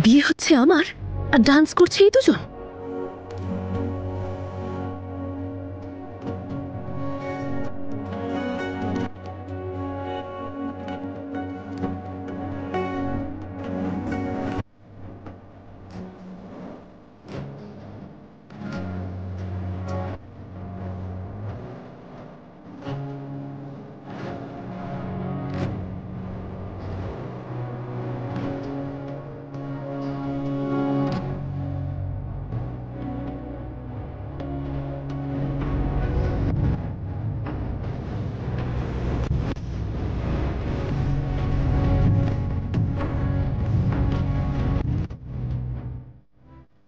বিয়ে হচ্ছে আমার আর ডান্স করছে এই দুজন।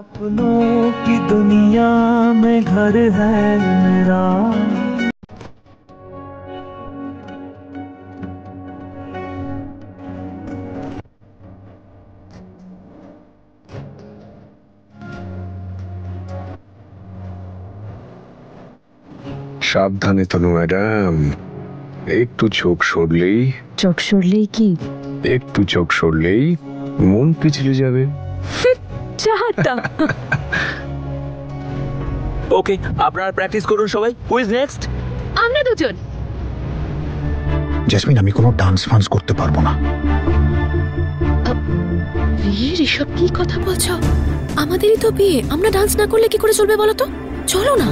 अपनों की दुनिया में घर है मेरा। সাবধানে তনু ম্যাডাম, একটু চোখ সরলেই কি একটু চোখ সরলেই মন পিছলে যাবে। ওকে, আপনারা প্র্যাকটিস করুন সবাই। Who is next? আমরা দুজন। জেসমিন, আমি কোনো ডান্স ফান্স করতে পারবো না। বিয়ের এসব কি কথা বলছো? আমাদেরই তো বিয়ে, আমরা ডান্স না করলে কি করে চলবে বলো তো? চলো না।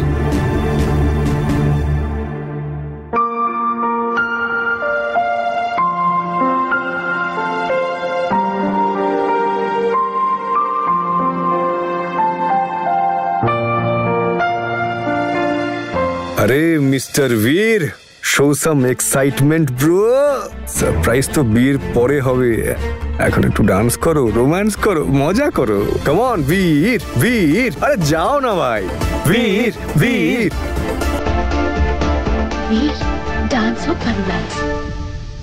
अरे mister Veer, show some excitement bro. Surprise तो बीर परे होबे, এখন একটু ডান্স করো, রোম্যান্স করো, মজা করো। কাম অন वीर वीर, আরে যাও না ভাই। वीर वीर বীর, ডান্স হোক বা রোম্যান্স,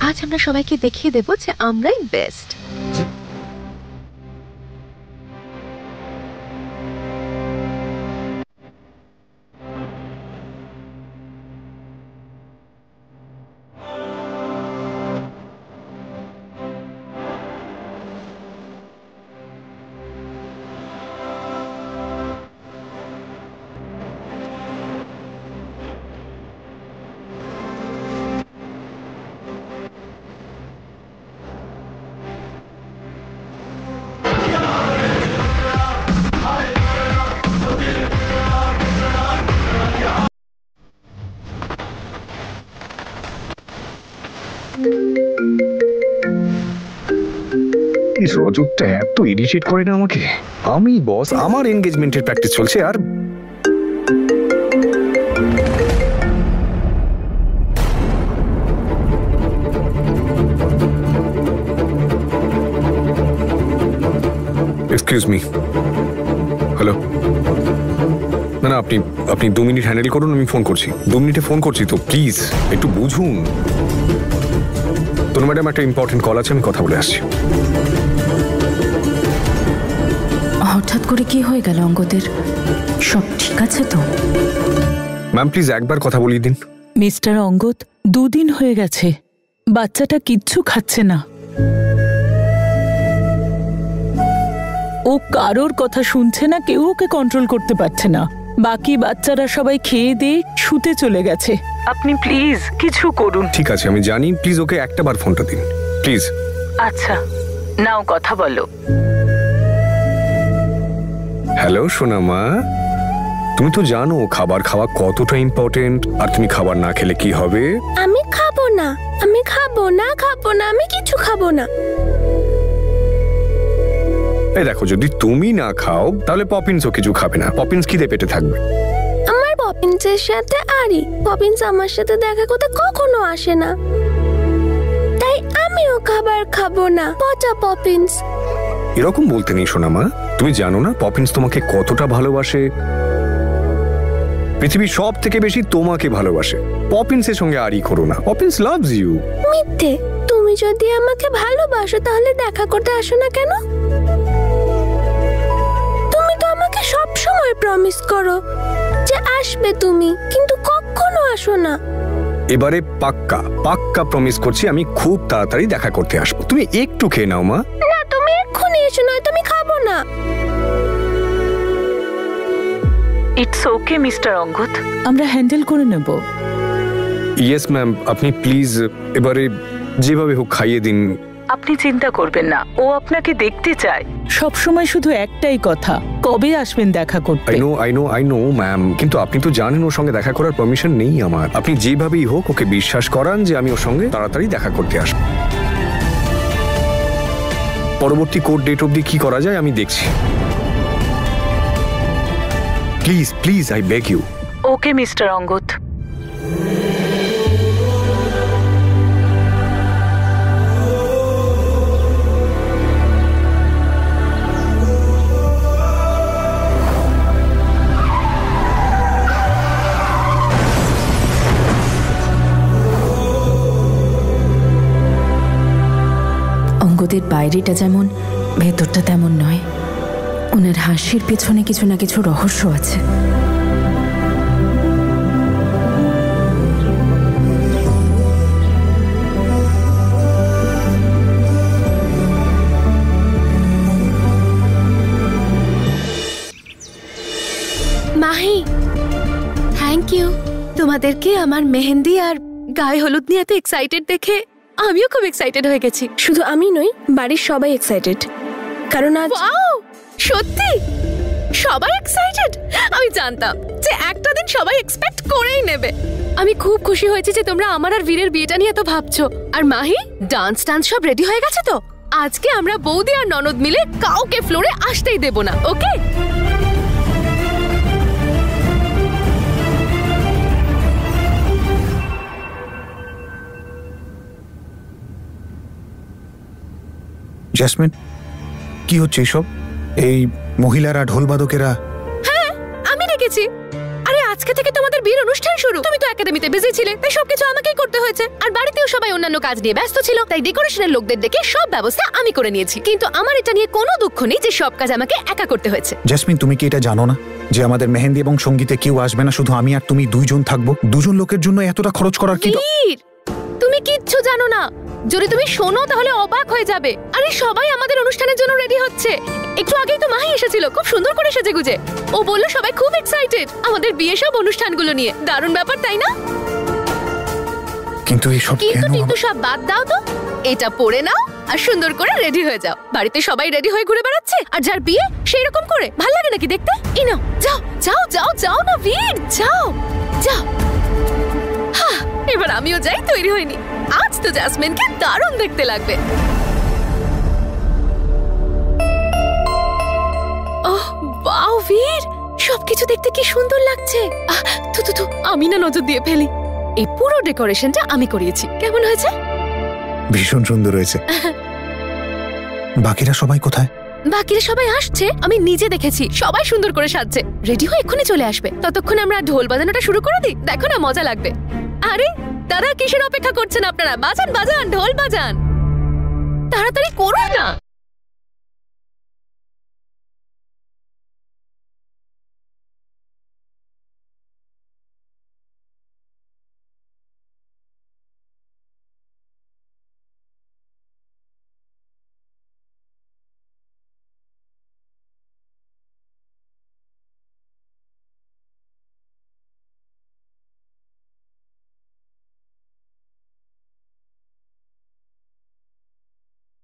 আজ আমরা সবাইকে দেখিয়ে দেবো যে আমরাই বেস্ট। রজতটা এত ইরিটেট করে না আমাকে। আমি বস, আমার এনগেজমেন্টের প্র্যাকটিস চলছে আর এক্সকিউজ মি। হ্যালো, না না, আপনি 2 মিনিট হ্যান্ডেল করুন, আমি ফোন করছি। 2 মিনিটে ফোন করছি তো, প্লিজ একটু বুঝুন। তনু ম্যাডাম, একটা ইম্পর্টেন্ট কল আছে, আমি কথা বলে আসছি। হঠাৎ করে কি হয়ে গেল অঙ্গদের? সব ঠিক আছে তো? ম্যাম প্লিজ একবার কথা বলিয়ে দিন। মিস্টার অঙ্গদ, 2 দিন হয়ে গেছে, বাচ্চাটা কিচ্ছু খাচ্ছে না। ও কারোর কথা শুনছে না, কেউ ওকে কন্ট্রোল করতে পারছে না। বাকি বাচ্চারা সবাই খেয়ে দিয়ে শুতে চলে গেছে। আপনি প্লিজ কিছু করুন। ঠিক আছে, আমি জানি, প্লিজ ওকে একটাবার ফোনটা দিন প্লিজ। আচ্ছা, নাও কথা বলো। হ্যালো সোনা মা, তুমি তো জানো খাবার খাওয়া কতটা ইম্পর্টেন্ট, আর তুমি খাবার না খেলে কি হবে? আমি খাবো না, আমি খাবো না, আমি কিছু খাবো না। এই দেখো, যদি তুমি না খাও তাহলে পপিন্সও কিছু খাবে না। পপিন্স খিদে পেটে থাকবে। আমার পপিন্সের সাথে আরি, পপিন্স আমার সাথে দেখা করতে কখনো আসে না, তাই আমিও খাবার খাবো না। পচা পপিন্স। এরকম বলতে নেই সোনা মা, তুমি জানো না পপিন্স তোমাকে কতটা ভালোবাসে। পৃথিবীর সব থেকে বেশি তোমাকে ভালোবাসে। পপিন্সের সঙ্গে আরি করো না, পপিন্স লাভস ইউ। মিথ্যে। তুমি যদি আমাকে ভালোবাসো তাহলে দেখা করতে আসো না কেন? তুমি তো আমাকে সব সময় প্রমিস করো যে আসবে তুমি, কিন্তু কখনো আসো না। এবারে পাক্কা পাক্কা প্রমিস করছি, আমি খুব তাড়াতাড়ি দেখা করতে আসবো। তুমি একটু খেয়ে নাও মা। না, তুমি এক্ষুনি এসো, নয়তো আমি খাবো না। ইটস ওকে মিস্টার অঙ্গদ, আমরা হ্যান্ডেল করে নেব। ইয়েস ম্যাম, আপনি প্লিজ এবারে যেভাবে হোক খাইয়ে দিন। আপনি চিন্তা করবেন না, ও আপনাকে দেখতে চায়। সব সময় শুধু একটাই কথা, কবে আসবেন দেখা করতে? আই নো ম্যাম, কিন্তু আপনি তো জানেন ওর সঙ্গে দেখা করার পারমিশন নেই আমার। আপনি যেভাবেই হোক ওকে বিশ্বাস করান যে আমি ওর সঙ্গে তাড়াতাড়ি দেখা করতে আসবো। পরবর্তী কোর্ট ডেট অবধি কি করা যায় আমি দেখছি। Please please I beg you. Okay mister Angad. অঙ্গদের বাইরেটা যেমন, ভেতরটা তেমন নয়। ওনার হাসির পেছনে কিছু না কিছু রহস্য আছে। Mahi, thank you. তোমাদেরকে আমার মেহেন্দি আর গায়ে হলুদ নিয়ে এত এক্সাইটেড দেখে আমিও খুব এক্সাইটেড হয়ে গেছি। শুধু আমি নই, বাড়ির সবাই এক্সাইটেড, কারণ আজ সত্যি সবাই এক্সাইটেড। আমি জানতাম যে একটা দিন সবাই এক্সপেক্ট করেই নেবে। আমি খুব খুশি হয়েছি যে তোমরা আমার আর বীরের বিয়েটা নিয়ে এত ভাবছো। আর মাহি, ডান্স সব রেডি হয়ে গেছে তো? আজকে আমরা বৌদি আর ননদ মিলে কাউকে ফ্লোরে আসতেই দেব না, ওকে? জেসমিন, কি হচ্ছে এসব? এই মহিলারা, ঢোলবাদকেরা? হ্যাঁ, আমি রেখেছি। আরে আজকে থেকে তোমাদের বিয়ের অনুষ্ঠান শুরু। তুমি তো একাডেমিতে বিজি ছিলে, তাই সবকিছু আমাকেই করতে হয়েছে। আর বাড়িতেও সবাই অন্যান্য কাজ নিয়ে ব্যস্ত ছিল, তাই ডেকোরেশনের লোকদের ডেকে সব ব্যবস্থা আমি করে নিয়েছি। কিন্তু আমার এটা নিয়ে কোনো দুঃখ নেই যে সব কাজ আমাকে একা করতে হয়েছে। জেসমিন, তুমি কি এটা জানো না যে আমাদের মেহেন্দি এবং সঙ্গীতে কেউ আসবে না, শুধু আমি আর তুমি দুইজন থাকবো? দুজন লোকের জন্য এতটা খরচ করার কি? বীর, তুমি কিচ্ছু জানো না। যদি তুমি শোনো তাহলে অবাক হয়ে যাবে। আরে সবাই আমাদের অনুষ্ঠানের জন্য রেডি হচ্ছে। একটু আগেই তো মাহি এসেছিল, খুব সুন্দর করে সেজেগুজে। ও বলল সবাই খুব এক্সাইটেড আমাদের বিয়ে সব অনুষ্ঠানগুলো নিয়ে। দারুণ ব্যাপার, তাই না? কিন্তু এইসব কেন? কিন্তু সব বাদ দাও তো, এটা পরে নাও আর সুন্দর করে রেডি হয়ে যাও। বাড়িতে সবাই রেডি হয়ে ঘুরে বেড়াচ্ছে, আর যার বিয়ে সেই রকম করে ভাল লাগে নাকি দেখতে? এই নাও, যাও যাও যাও যাও না বীর, যাও যাও। এবার আমিও যাই, তৈরি হইনি। আজ তো জেসমিনকে দারুণ দেখতে লাগবে। ওহ ওয়াও বীর, সবকিছু দেখতে কি সুন্দর লাগছে। আমি না নজর দিয়ে ফেলি। এই পুরো ডেকোরেশনটা আমি করিয়েছি। কেমন হয়েছে? ভীষণ সুন্দর হয়েছে। বাকিরা সবাই কোথায়? বাকিরা সবাই আসছে, আমি নিজে দেখেছি। সবাই সুন্দর করে সাজছে, রেডি হয়ে এক্ষুনি চলে আসবে। ততক্ষণ আমরা ঢোল বাজানোটা শুরু করে দিই, দেখো না মজা লাগবে। আরে দাদা, কিসের অপেক্ষা করছেন আপনারা? বাজান বাজান, ঢোল বাজান, তাড়াতাড়ি করুন না।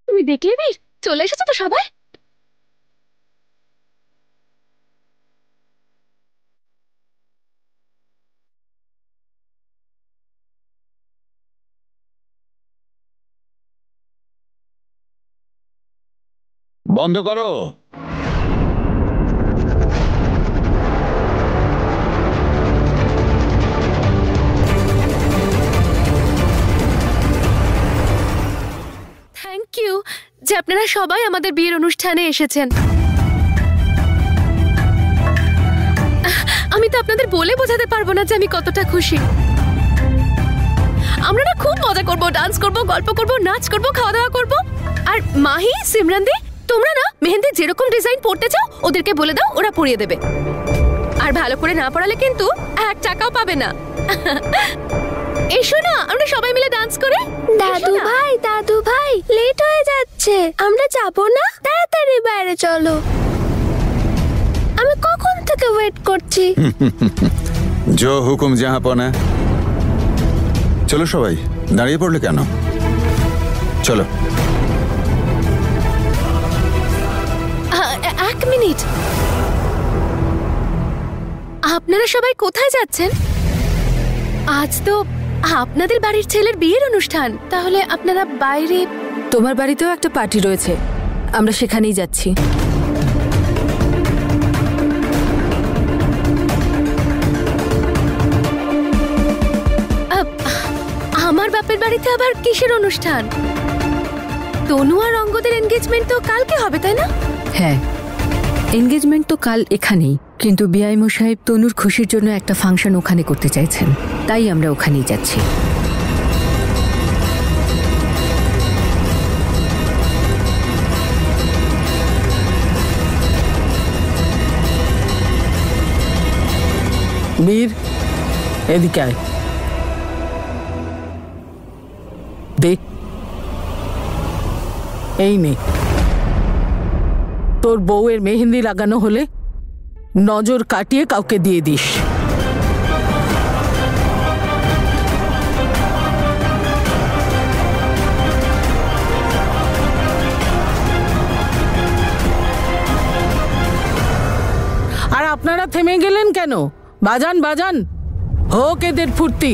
তুমি দেখলে বীর, চলে এসেছো তো সবাই। বন্ধ করো। থ্যাংক ইউ যে আপনারা সবাই আমাদের বিয়ের অনুষ্ঠানে এসেছেন। আমি তো আপনাদের বলে বোঝাতে পারবো না যে আমি কতটা খুশি। আমরা না খুব মজা করব, ডান্স করব, গল্প করব, নাচ করব, খাওয়া দাওয়া করব। আর মাহি, সিমরানদি, তোমরা না মেহেন্দি যেরকম ডিজাইন পড়তে চাও ওদেরকে বলে দাও, ওরা পরিয়ে দেবে। আর ভালো করে না পড়ালে কিন্তু 1 টাকাও পাবে না। এসো না আমরা সবাই মিলে ডান্স করি। দাদু ভাই লেট হয়ে যাচ্ছে, আমরা যাবো না? তাড়াতাড়ি বাইরে চলো, আমি কখন থেকে ওয়েট করছি। जो हुकुम जहां पना। চলো সবাই, দাঁড়িয়ে পড়লে কেন? চলো। এক মিনিট, আপনারা সবাই কোথায় যাচ্ছেন? আজ তো আপনাদের বাড়ির ছেলের বিয়ের অনুষ্ঠান, তাহলে আপনারা বাইরে? তোমার বাড়িতেও একটা পার্টি রয়েছে, আমরা সেখানেই যাচ্ছি। আমার বাপের বাড়িতে আবার কিসের অনুষ্ঠান? তনু আর অঙ্গদের এনগেজমেন্ট তো কালকে হবে, তাই না? হ্যাঁ, এনগেজমেন্ট তো কাল এখানেই, কিন্তু বিআই মশাই তনুর খুশির জন্য একটা ফাংশন ওখানে করতে চাইছেন, তাই আমরা ওখানেই যাচ্ছি। বীর, এদিকে আয়। দেখ, এই নে, তোর বউয়ের মেহেন্দি লাগানো হলে নজর কাটিয়ে কাউকে দিয়ে দিস। আর আপনারা থেমে গেলেন কেন? বাজান বাজান, হোক এদের ফুর্তি।